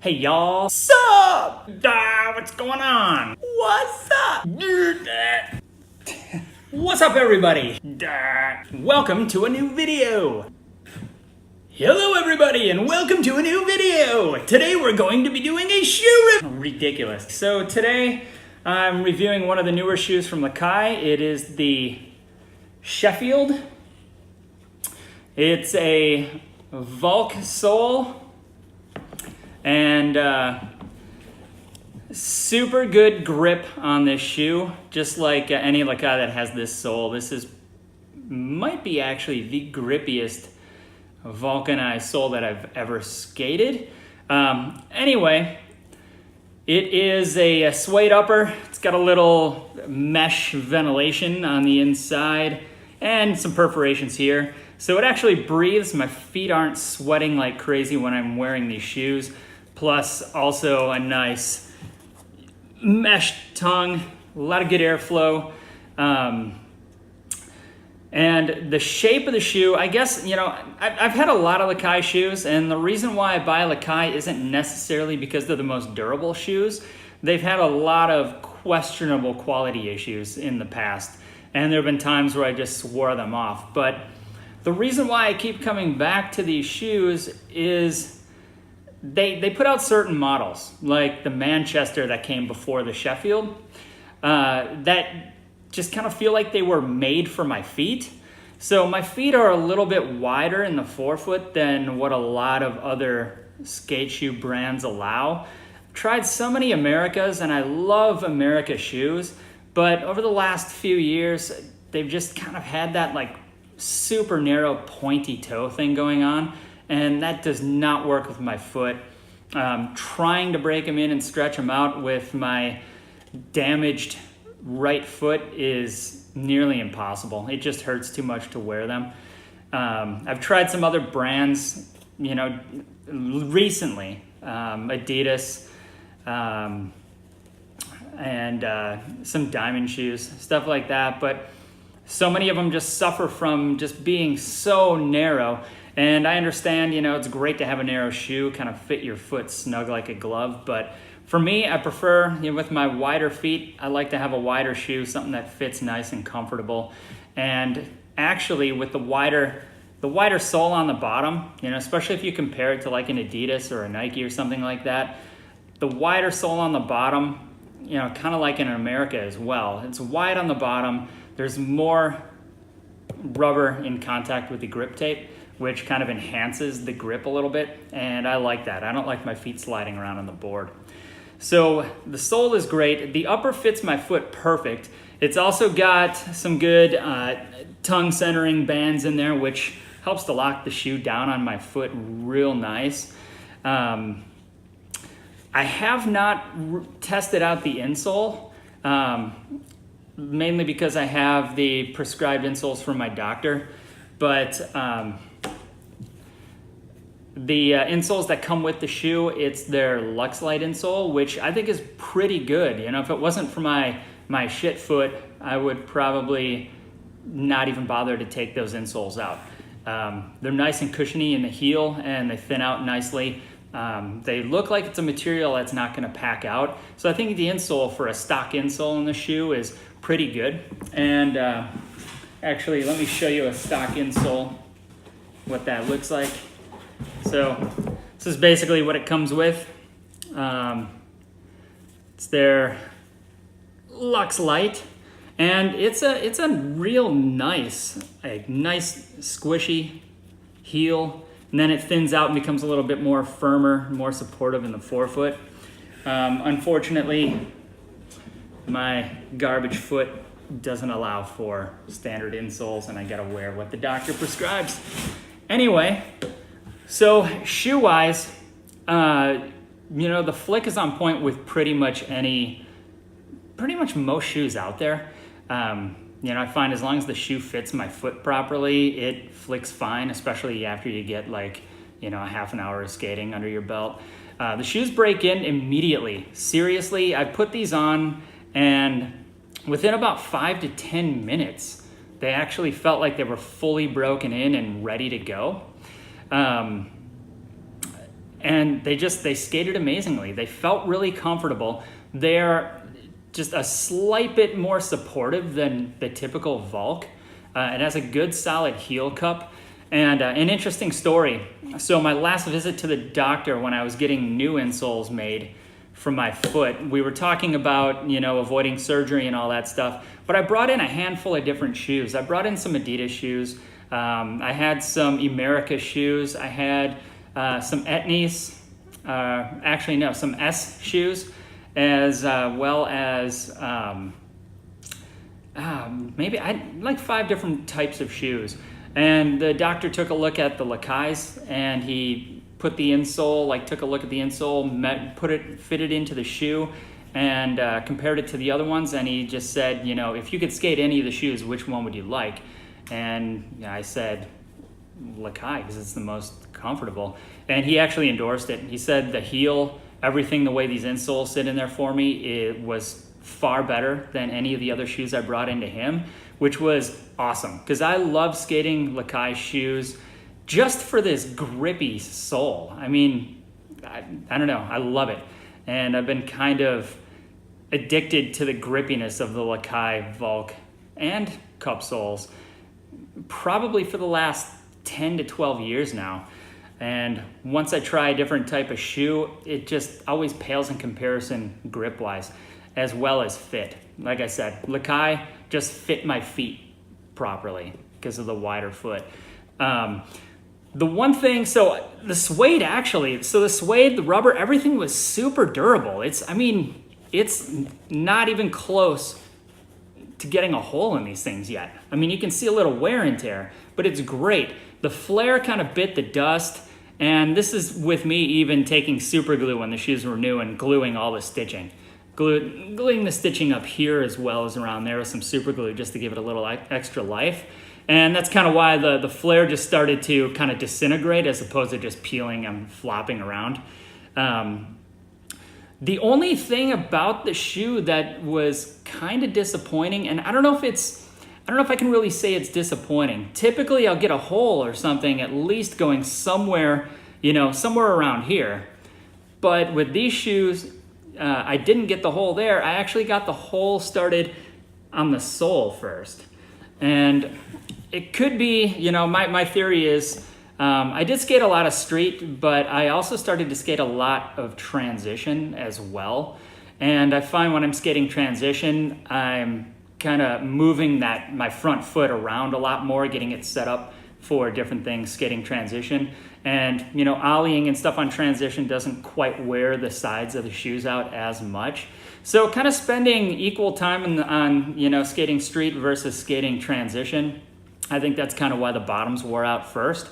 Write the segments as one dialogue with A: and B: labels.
A: Hey y'all, sup? What's going on? What's up? What's up everybody? Welcome to a new video. Hello everybody and welcome to a new video. Today we're going to be doing a shoe review. Ridiculous. So today I'm reviewing one of the newer shoes from Lakai. It is the Sheffield. It's a Volk sole and super good grip on this shoe, just like any Lakai that has this sole. This might be actually the grippiest vulcanized sole that I've ever skated. Anyway, it is a suede upper. It's got a little mesh ventilation on the inside and some perforations here. So it actually breathes. My feet aren't sweating like crazy when I'm wearing these shoes. Plus also a nice mesh tongue, a lot of good airflow. And the shape of the shoe, I guess, you know, I've had a lot of Lakai shoes, and the reason why I buy Lakai isn't necessarily because they're the most durable shoes. They've had a lot of questionable quality issues in the past, and there have been times where I just swore them off. But the reason why I keep coming back to these shoes is they put out certain models, like the Manchester that came before the Sheffield, that just kind of feel like they were made for my feet. So my feet are a little bit wider in the forefoot than what a lot of other skate shoe brands allow. I've tried so many Americas, and I love America shoes, but over the last few years, they've just kind of had that like super narrow pointy toe thing going on, and that does not work with my foot. Trying to break them in and stretch them out with my damaged right foot is nearly impossible. It just hurts too much to wear them. I've tried some other brands, you know, recently, Adidas, and some diamond shoes, stuff like that, but so many of them just suffer from just being so narrow. And I understand, you know, it's great to have a narrow shoe, kind of fit your foot snug like a glove, but for me, I prefer, you know, with my wider feet, I like to have a wider shoe, something that fits nice and comfortable. And actually with the wider sole on the bottom, you know, especially if you compare it to like an Adidas or a Nike or something like that, the wider sole on the bottom, you know, kind of like in America as well. It's wide on the bottom. There's more rubber in contact with the grip tape, which kind of enhances the grip a little bit. And I like that. I don't like my feet sliding around on the board. So the sole is great. The upper fits my foot perfect. It's also got some good tongue centering bands in there, which helps to lock the shoe down on my foot real nice. I have not tested out the insole, mainly because I have the prescribed insoles from my doctor, but the insoles that come with the shoe, it's their Lux Light insole, which I think is pretty good. You know, if it wasn't for my shit foot, I would probably not even bother to take those insoles out. They're nice and cushiony in the heel, and they thin out nicely. They look like it's a material that's not going to pack out. So I think the insole for a stock insole in the shoe is pretty good. And actually, let me show you a stock insole, what that looks like. So this is basically what it comes with. It's their Lux Light, and it's a real nice squishy heel, and then it thins out and becomes a little bit more firmer, more supportive in the forefoot. Unfortunately, my garbage foot doesn't allow for standard insoles, and I gotta wear what the doctor prescribes. Anyway, so shoe-wise, you know, the flick is on point with pretty much most shoes out there. You know, I find as long as the shoe fits my foot properly, it flicks fine, especially after you get like, you know, a half an hour of skating under your belt. The shoes break in immediately. Seriously, I put these on, and within about 5 to 10 minutes, they actually felt like they were fully broken in and ready to go. and they skated amazingly. They felt really comfortable. They're just a slight bit more supportive than the typical Volk. It has a good solid heel cup. And an interesting story. So my last visit to the doctor when I was getting new insoles made for my foot, we were talking about, avoiding surgery and all that stuff. But I brought in a handful of different shoes. I brought in some Adidas shoes. I had some Emerica shoes. I had some Etnies, some S shoes, as well as maybe I like 5 different types of shoes. And the doctor took a look at the Lakais, and he put the insole, took a look at the insole, fitted into the shoe, and compared it to the other ones. And he just said, if you could skate any of the shoes, which one would you like? And I said, Lakai, because it's the most comfortable. And he actually endorsed it. He said the heel, everything, the way these insoles sit in there for me, it was far better than any of the other shoes I brought into him, which was awesome, because I love skating Lakai shoes just for this grippy sole. I mean, I don't know, I love it. And I've been kind of addicted to the grippiness of the Lakai Volk and cup soles probably for the last 10 to 12 years now. And once I try a different type of shoe, it just always pales in comparison grip-wise, as well as fit. Like I said, Lakai just fit my feet properly because of the wider foot. The one thing, so the suede, the rubber, everything was super durable. It's not even close to getting a hole in these things yet. I mean, you can see a little wear and tear, but it's great. The flare kind of bit the dust, and this is with me even taking super glue when the shoes were new and gluing all the stitching. Gluing the stitching up here as well as around there with some super glue just to give it a little extra life. And that's kind of why the flare just started to kind of disintegrate as opposed to just peeling and flopping around. The only thing about the shoe that was kind of disappointing, and I don't know if I can really say it's disappointing. Typically I'll get a hole or something at least going somewhere around here. But with these shoes, I didn't get the hole there. I actually got the hole started on the sole first. And it could be, my theory is, I did skate a lot of street, but I also started to skate a lot of transition as well. And I find when I'm skating transition, I'm kind of moving my front foot around a lot more, getting it set up for different things, skating transition. And, ollieing and stuff on transition doesn't quite wear the sides of the shoes out as much. So kind of spending equal time on skating street versus skating transition. I think that's kind of why the bottoms wore out first.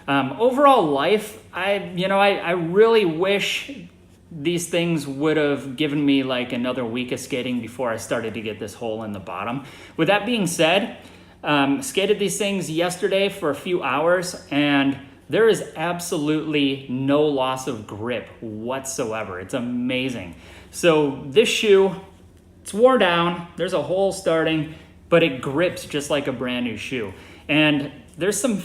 A: Overall life, I really wish these things would have given me another week of skating before I started to get this hole in the bottom. With that being said, skated these things yesterday for a few hours, and there is absolutely no loss of grip whatsoever. It's amazing. So this shoe, it's worn down. There's a hole starting, but it grips just like a brand new shoe. And there's some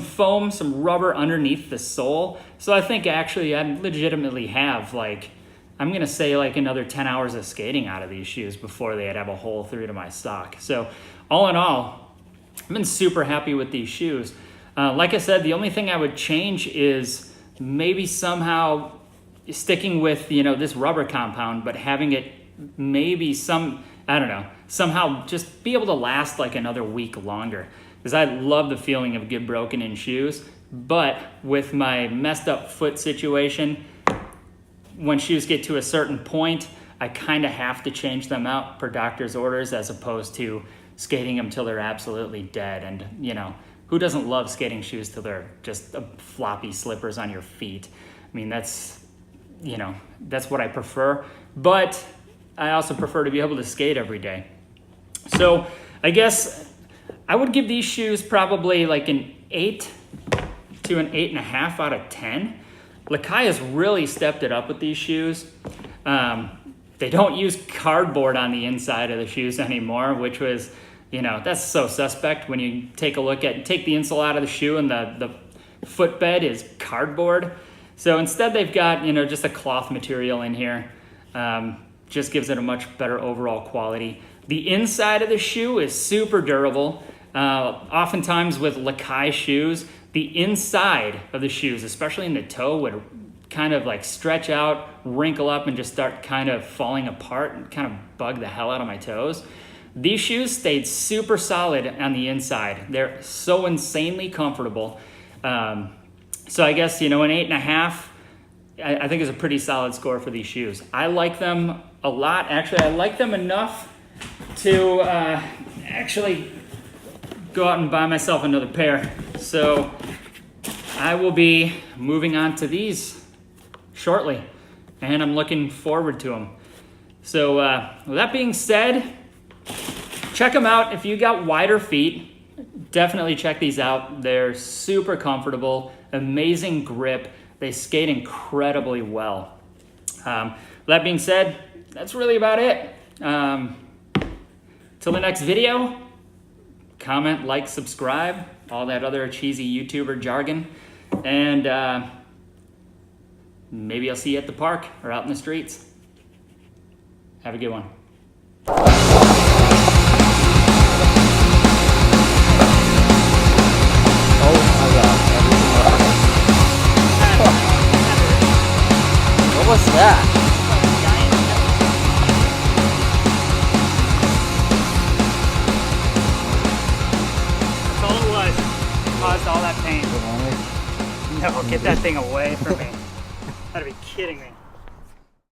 A: foam, some rubber underneath the sole. So I think actually I legitimately have I'm going to say another 10 hours of skating out of these shoes before they'd have a hole through to my sock. So all in all, I've been super happy with these shoes. Like I said, the only thing I would change is maybe somehow sticking with, this rubber compound, but having it maybe somehow just be able to last another week longer. Because I love the feeling of get broken in shoes, but with my messed up foot situation, when shoes get to a certain point, I kind of have to change them out per doctor's orders as opposed to skating them till they're absolutely dead. And, who doesn't love skating shoes till they're just floppy slippers on your feet? I mean, that's what I prefer. But I also prefer to be able to skate every day. So I guess I would give these shoes probably an 8 to an 8.5 out of 10. Lakai has really stepped it up with these shoes. They don't use cardboard on the inside of the shoes anymore, which was, that's so suspect when you take the insole out of the shoe and the footbed is cardboard. So instead they've got, you know, just a cloth material in here. Just gives it a much better overall quality. The inside of the shoe is super durable. Oftentimes with Lakai shoes, the inside of the shoes, especially in the toe, would kind of like stretch out, wrinkle up, and just start kind of falling apart and kind of bug the hell out of my toes. These shoes stayed super solid on the inside. They're so insanely comfortable. So I guess, you know, an 8.5, I think is a pretty solid score for these shoes. I like them a lot. Actually, I like them enough to actually go out and buy myself another pair. So I will be moving on to these shortly, and I'm looking forward to them. So with that being said, check them out. If you got wider feet, definitely check these out. They're super comfortable, amazing grip. They skate incredibly well. That being said, that's really about it. Till the next video, comment, like, subscribe, all that other cheesy YouTuber jargon. And maybe I'll see you at the park or out in the streets. Have a good one.
B: What was that?
A: That's all it was. Caused all that pain. No, get that thing away from me. Gotta be kidding me.